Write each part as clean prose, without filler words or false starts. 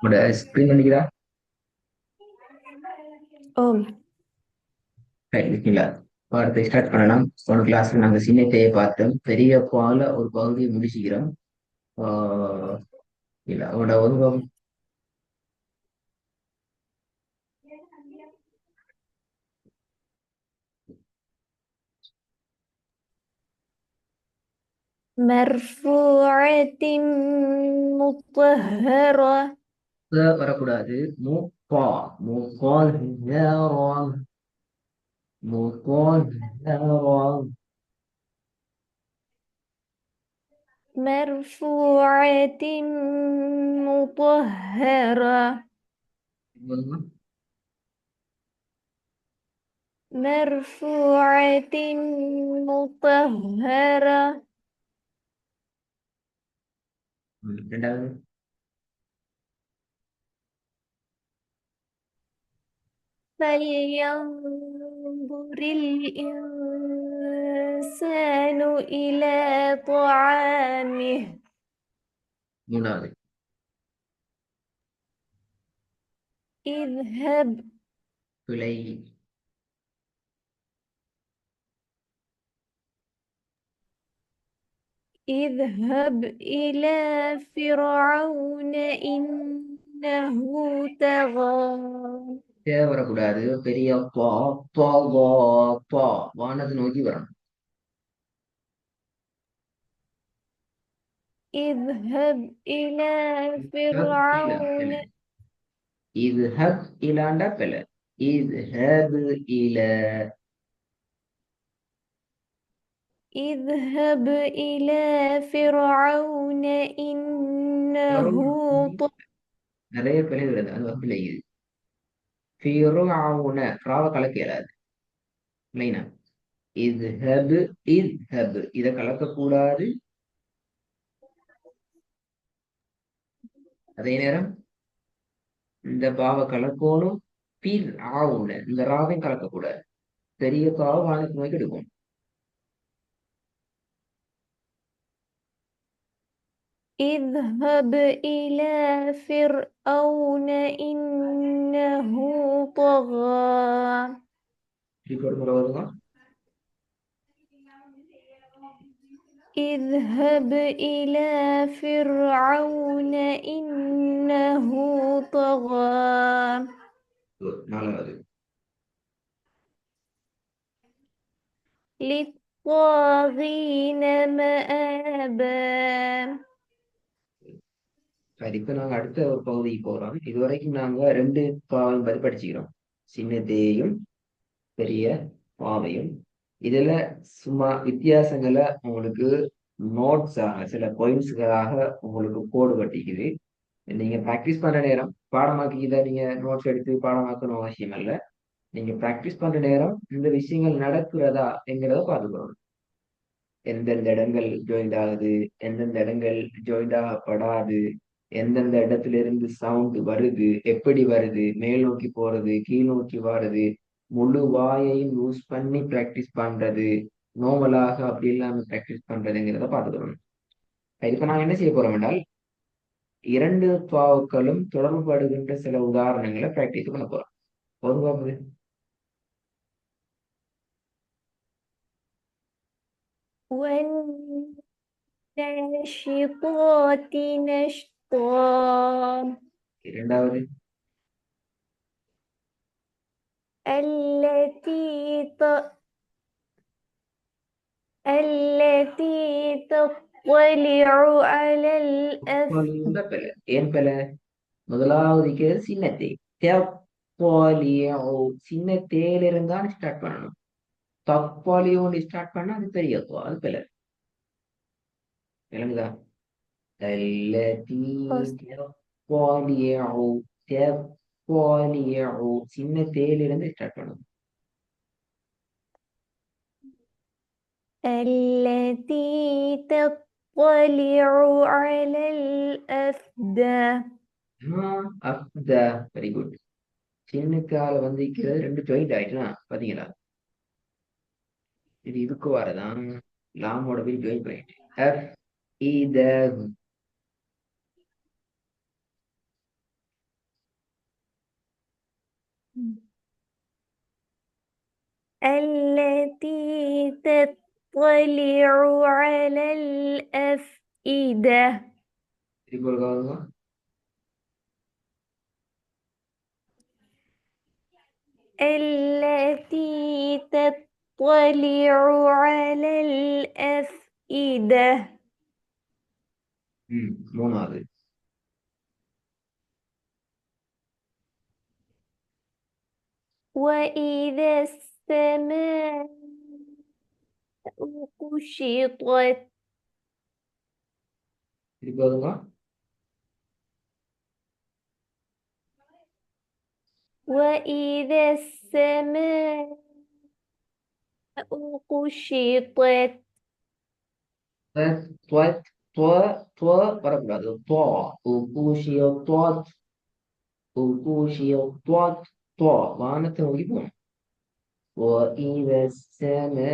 உங்களோட ஸ்க்ரீன் பண்ணிக்கிறா ஓம். இருக்கீங்களா? பாடத்தை ஸ்டார்ட் பண்ணலாம். போன கிளாஸ்ல நாங்க சின்னத்தையே பார்த்தோம். பெரிய பால ஒரு பகுதியை முடிச்சுக்கிறோம். இல்ல அவனோட உருவம் مرفوعة مطهرة. வரக்கூடாது. முப்பா முப்பால் முப்பால் مرفوعة مطهرة. مرفوعة مطهرة. ரெண்டாவது فلينظر الإنسان إلى طعامه. மூணாவது اذهب பிழை. اذهب إلى فرعون إنه طغى. வரக்கூடாது. பெரிய பா பா வா பா வானத்தை நோக்கி வரணும். اذهب إلى இல்ல فرعون. இது ஹப் இலாண்டா பிழை. இது ஹப் இல اذهب إلى فرعون إنه طغى. நிறைய பிழை வருது. அது பிழை இது. ஃபிரௌன ராவ கலக்க இயலாது. லைனா இது ஹப் இது ஹப் இதை கலக்க கூடாது. அதே நேரம் இந்த பாவை கலக்கணும். பீர் ஆவுன இந்த ராவையும் கலக்கக்கூடாது. பெரிய பாவை வானத்து நோக்கி எடுக்கும். اذهب إلى فرعون إنه طغى. இப்படி முறை வருமா? اذهب إلى فرعون إنه طغى. நாலாவது للطاغين مآبا. சரி, இப்ப நாங்க அடுத்த ஒரு பகுதிக்கு போறோம். இதுவரைக்கும் நாங்க ரெண்டு பாவையும் பத்தி படிச்சுக்கிறோம். சின்னத்தையும் பெரிய பாவையும். இதுல சும்மா வித்தியாசங்களை உங்களுக்கு நோட்ஸாக சில பாயிண்ட்ஸ்களாக உங்களுக்கு போடுபட்டிருக்குது. நீங்க ப்ராக்டிஸ் பண்ற நேரம் பாடமாக்கி இதை நீங்க நோட்ஸ் எடுத்து பாடமாக்கணும் அவசியம் இல்லை. நீங்க ப்ராக்டிஸ் பண்ற நேரம் இந்த விஷயங்கள் நடக்கிறதா என்கிறத பார்த்துக்கணும். எந்தெந்த இடங்கள் ஜாயிண்ட் ஆகுது, எந்தெந்த இடங்கள் ஜாயிண்ட் ஆகப்படாது, எந்தெந்த இடத்துல இருந்து சவுண்ட் வருது, எப்படி வருது, மேல் நோக்கி போறது, கீழ் நோக்கி வர்றது, முழு வாயையும் யூஸ் பண்ணி ப்ராக்டிஸ் பண்றது, நோமலாக அப்படி இல்லாம ப்ராக்டிஸ் பண்றதுங்கிறத பார்த்துக்கணும். இப்ப நான் என்ன செய்ய போறோம் என்றால் இரண்டு பாவுக்களும் தொடர்புபடுகின்ற சில உதாரணங்களை ப்ராக்டிஸ் பண்ண போறோம். பொதுவாக والناشطات نشطا. இரண்டாவது التي ت... التي تطلع على الأفئدة. ஏன் பல முதலாவது சின்னத்தை தெப்பாலியோ சின்ன தேல இருந்தாலும் ஸ்டார்ட் பண்ணணும். தப்பாலியோன்னு ஸ்டார்ட் பண்ணா அது பெரிய அது பல விளங்குதா? தெப்பாலியோ தெப்பாலியோ சின்ன தேல இருந்து ஸ்டார்ட் பண்ணணும். التي تطلع على الأفئدة. அஃதா வெரி குட். சின்னத்தால வந்திருக்கிறது ரெண்டு ஜாயிண்ட் ஆயிட்டுனா பாத்தீங்களா? இது இதுக்கு வரதான் லாமோட போய் ஜாயின் பண்ணிட்டு எஃப் இத التي تطلع على الأفئدة திருப்பி ஒரு காணுங்க. التي تطلع على الأفئدة மூணாவது. وإذا السماء كشطت திருப்பி வருங்க. وإذا السماء كشطت துவத் துவ துவ வரக்கூடாது. துவா உகூஷியோ துவத் உகூஷியோ துவத் துவா வானத்தை நோக்கி போகணும். وإذا السماء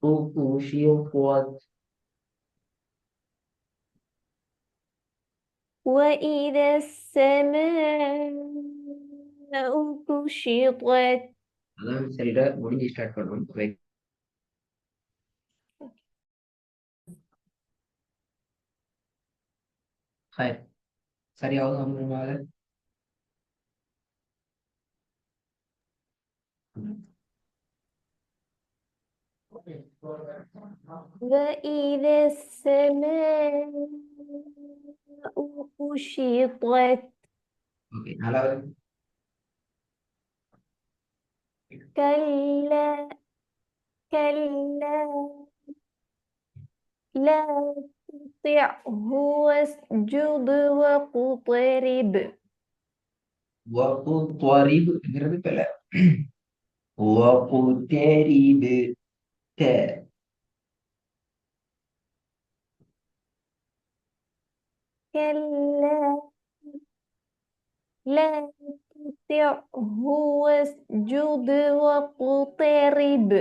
كشطت وإذا السماء كشطت அதான் சரிடா முடிஞ்சு ஸ்டார்ட் பண்ணணும். ஹாய் சரியாவது நம்மளால. وإذا السماء كشطت ஓகே நாலாவது. كلا كلا لا تطعه واسجد واقترب وقطربங்கிறது பிழை. وقترب த كلا لا تطعه واسجد واقترب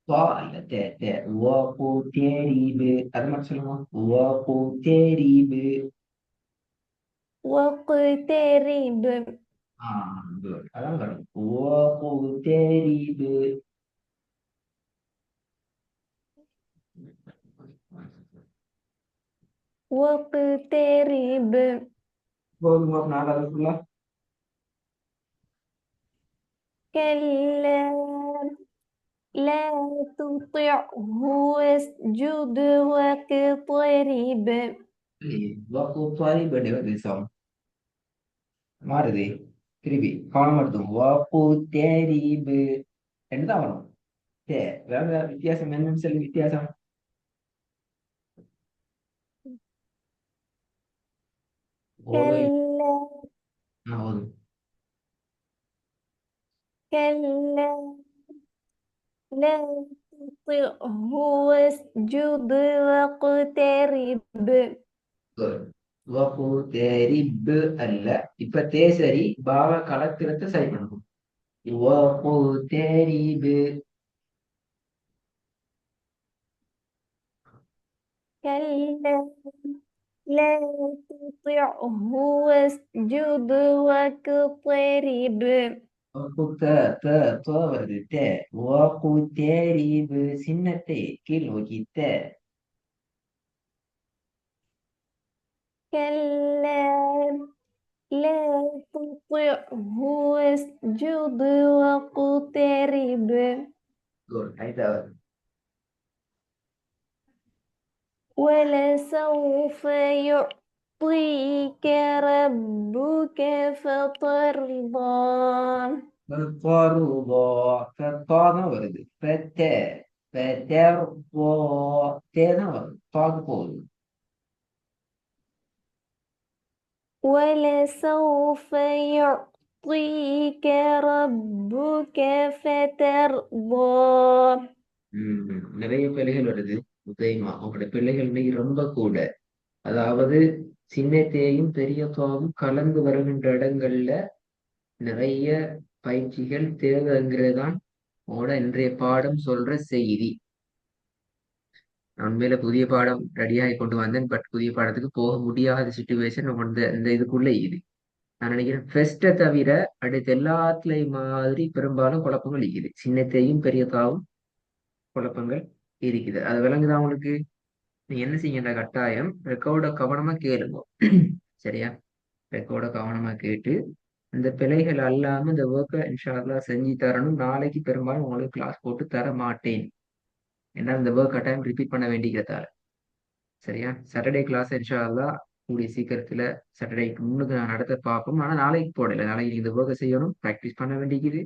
தா இல்ல த த وقترب அது மட்டும் சொல்லுங்க. وقترب واقترب good. அதான் வரும். وقترب واقترب போதுமா நாலாவது ஃபுல்லா. كلا لا تطعه واسجد واقترب وقترب வருது சவுண்ட் மாறுது. திருப்பி கவனம் எடுத்தும். وقترب என்னதான் வரும். தே வேற வித்தியாசம் என்னன்னு சொல்லி வித்தியாசம். ஓலை كلا வரும். كلا لا تطعه واسجد واقترب وقترب அல்ல. இப்ப தேசரி பாவ கலத்திரத்தை சரி பண்ணணும். وقترب كلا لا تطعه واسجد واقترب த த த வருது. த وقترب சின்னத்தை கீழ் நோக்கி த كلا لا تطعه واسجد واقترب ஐந்தாவது. ولسوف يعطيك ربك فترضى فالطارضة فالطانا வருது. فت فترضى தேனா வருது. தாக்கு போகுது. ولسوف يعطيك ربك فترضى நிறைய பிள்ளைகள் வருது. உதயமா அவங்களோட பிள்ளைகள் இன்னைக்கு ரொம்ப கூட. அதாவது சின்னத்தையும் பெரிய துவாவும் கலந்து வருகின்ற இடங்கள்ல நிறைய பயிற்சிகள் தேவைங்கிறதுதான் உங்களோட இன்றைய பாடம் சொல்ற செய்தி. நான் உண்மையில புதிய பாடம் ரெடியாகி கொண்டு வந்தேன். பட் புதிய பாடத்துக்கு போக முடியாத சுச்சுவேஷன் இந்த இதுக்குள்ள இது. நான் நினைக்கிறேன் ஃபெஸ்ட்டை தவிர அடுத்து எல்லாத்துலயும் மாதிரி பெரும்பாலும் குழப்பங்கள் இருக்குது. சின்னத்தையும் பெரியதாவும் குழப்பங்கள் இருக்குது. அது விளங்குதா உங்களுக்கு? நீங்க என்ன செய்யுங்க, கட்டாயம் ரெக்கார்ட கவனமா கேளுங்க. சரியா? ரெக்கார்ட கவனமா கேட்டு இந்த பிழைகள் அல்லாம இந்த ஒர்க்கை இன்ஷா அல்லாஹ் செஞ்சு தரணும். நாளைக்கு பெரும்பாலும் உங்களுக்கு கிளாஸ் போட்டு தர மாட்டேன். ஏன்னா இந்த ஒர்க் கட்டாயம் ரிப்பீட் பண்ண வேண்டிக்கிறதால. சரியா? சாட்டர்டே கிளாஸ் இன்ஷா அல்லாஹ் கூடிய சீக்கிரத்துல சாட்டர்டேக்கு முன்னுக்கு நான் நடத்த பார்ப்போம். ஆனா நாளைக்கு போடல. நாளைக்கு நீங்க இந்த ஒர்க்கை செய்யணும், ப்ராக்டிஸ் பண்ண வேண்டிக்குது.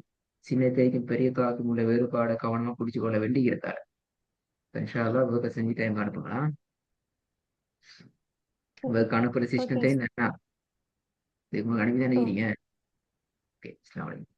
சின்ன தேய்க்கும் பெரிய தாக்கும் உள்ள வேறுபாடை கவனமா பிடிச்சு கொள்ள வேண்டிக்கிறதால இன்ஷா அல்லாஹ் ஒர்க்கை செஞ்சு டைம் அனுப்புங்களா? ஒர்க் அனுப்புற ஓகே சிஸ்டம் தெரியும். இதுக்கு அனுப்பி தானே ம் இருக்கிறீங்க. ஓகே, அஸ்ஸலாமு அலைக்கும்.